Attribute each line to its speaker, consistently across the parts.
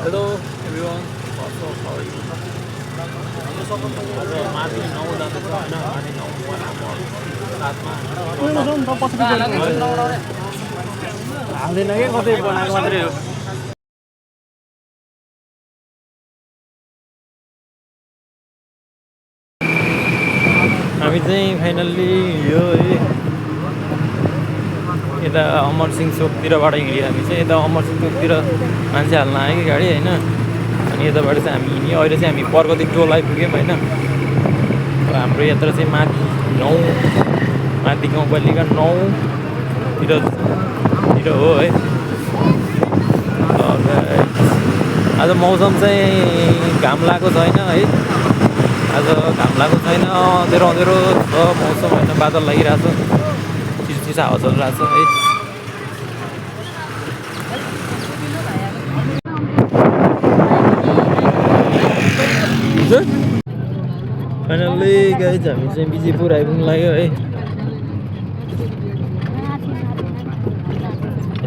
Speaker 1: Hello everyone, what's up, how are you? आज माथि 9 जाँदैछ होइन, माथि 9 हाल्दैन क्या, कतै बनाएको मात्रै हो। हामी चाहिँ फाइनल्ली यो यता अमरसिंह चोकतिरबाट हिँड्यो। हामी चाहिँ यता अमरसिंह चोकतिर मान्छे हाल्न आयो कि गाडी होइन, अनि यताबाट चाहिँ हामी हिँड्यो। अहिले चाहिँ हामी पर्वतिक टोल आइपुग्यौँ होइन। हाम्रो यात्रा चाहिँ माथि 9 माथि गाउँपालिका 9तिर हो है। आज मौसम चाहिँ घाम लागेको छैन है, आज घाम लागेको छैन, अँधेरो अँधेरो छ मौसम होइन, बादल लागिरहेको छ, चिसो चिसो हावा चलिरहेको छ है। फाइनल्ली गाइज हामी चाहिँ विजयपुर आइपुग्नु लाग्यो है।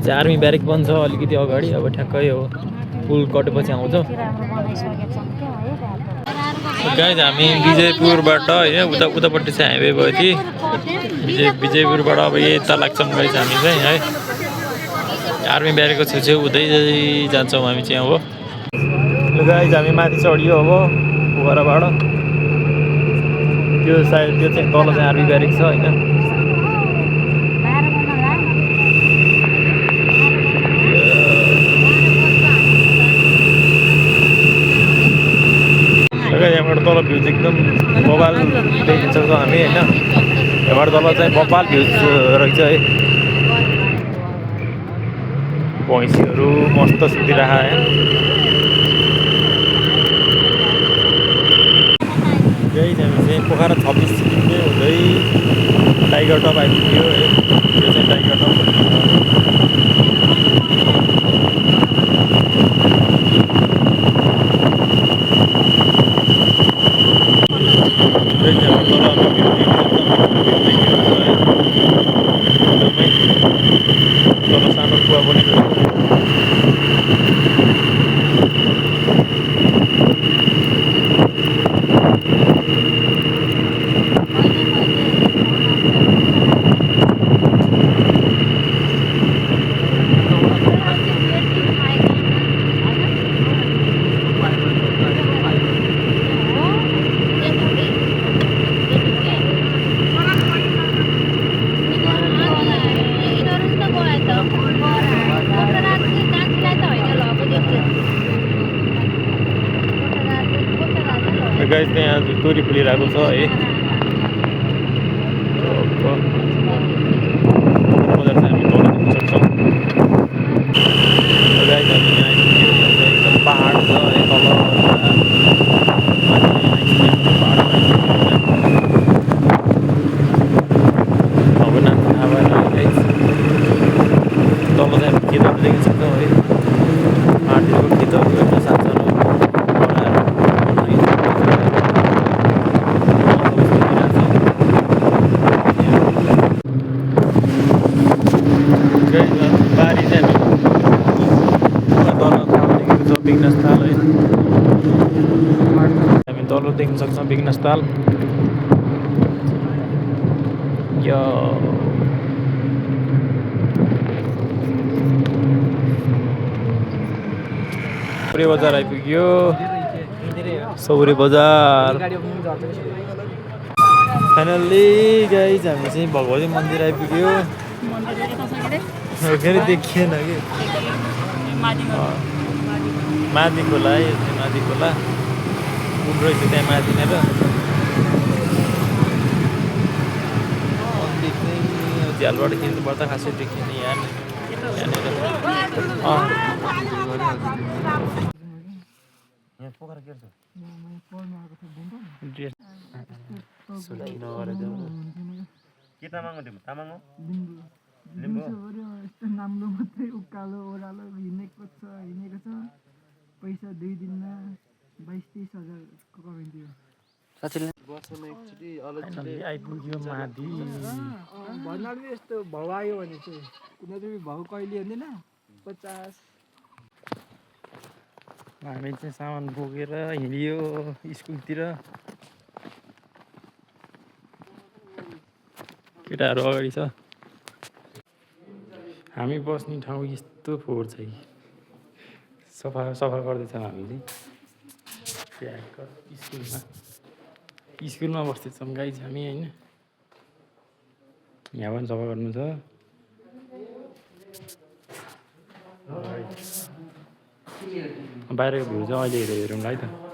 Speaker 1: चाहिँ आर्मी ब्यारेक पनि छ अलिकति अगाडि, अब ठ्याक्कै हो पुल कटेपछि आउँछ। गाइज हामी विजयपुरबाट होइन उतापट्टि चाहिँ हाइवे गयो थिएँ, विजयपुरबाट अब यता लाग्छौँ गाइज हामी चाहिँ है। आर्मी ब्यारेकको छेउछेउ हुँदै जान्छौँ हामी चाहिँ अब। गाइज हामी माथि चढियो अब पोखराबाट, त्यो सायद त्यो चाहिँ तल चाहिँ आर्मी ब्यारेक छ होइन। यहाँबाट तल भ्यूज एकदम बबाल देख्न सक्छौँ हामी होइन। यहाँबाट तल चाहिँ बबाल भ्यूज रहेछ है। भैँसीहरू मस्त सुतिरहेको है। यही हामी चाहिँ पोखरा 26 किलोमिटर हुँदै टाइगर टप आइपुग्यो है। यो चाहिँ टाइगर टप तल सानो कुवा बनेको छ। गाइस त्यहाँ तोरी फुलिरहेको छ है। बजार चाहिँ हामी तल देख्न सक्छौँ। गाइस हामी यहाँ आइपुग्यो, एकदम पहाड छ है तल अब नाम थाहा भएन गाइस। तल चाहिँ हामी खेतहरू देख्न सक्छौँ है, पाहाडतिरको खेतहरू होइन सानो बारी चाहिँ विघ्नस्थल है। हामी तल देख्न सक्छौँ विघ्नस्थल। यो सौरे बजार आइपुग्यो, सौरे बजार। फाइनल्ली गाइज हामी चाहिँ भगवती मन्दिर आइपुग्यो। फेरि देखिएन कि माथि खोला है, माथि खोला कुन रहेछ त्यहाँ माथिनिर देख्ने। झ्यालबाट खिच्नु पर्दा खासै देखिने यहाँनिर।
Speaker 2: नाम्लो मात्रै उकालो ओह्रालो हिँडेको छ पैसा 2 दिनमा 22-23 हजारको कमाइदियो।
Speaker 1: आइपुग्यो माथि।
Speaker 2: भन्नाले यस्तो भाउ आयो भने चाहिँ कुनै भाउ कहिले हुँदैन 50
Speaker 1: हामी चाहिँ सामान बोकेर हिँडियो स्कुलतिर। केटाहरू अगाडि छ। हामी बस्ने ठाउँ यस्तो फोहोर छ कि सफा सफा गर्दैछौँ हामी चाहिँ ट्याक्क स्कुलमा बस्दैछौँ गाइज हामी होइन। यहाँ पनि सफा गर्नु छ। बाहिरको भ्यू चाहिँ अहिले हेरौँला है त।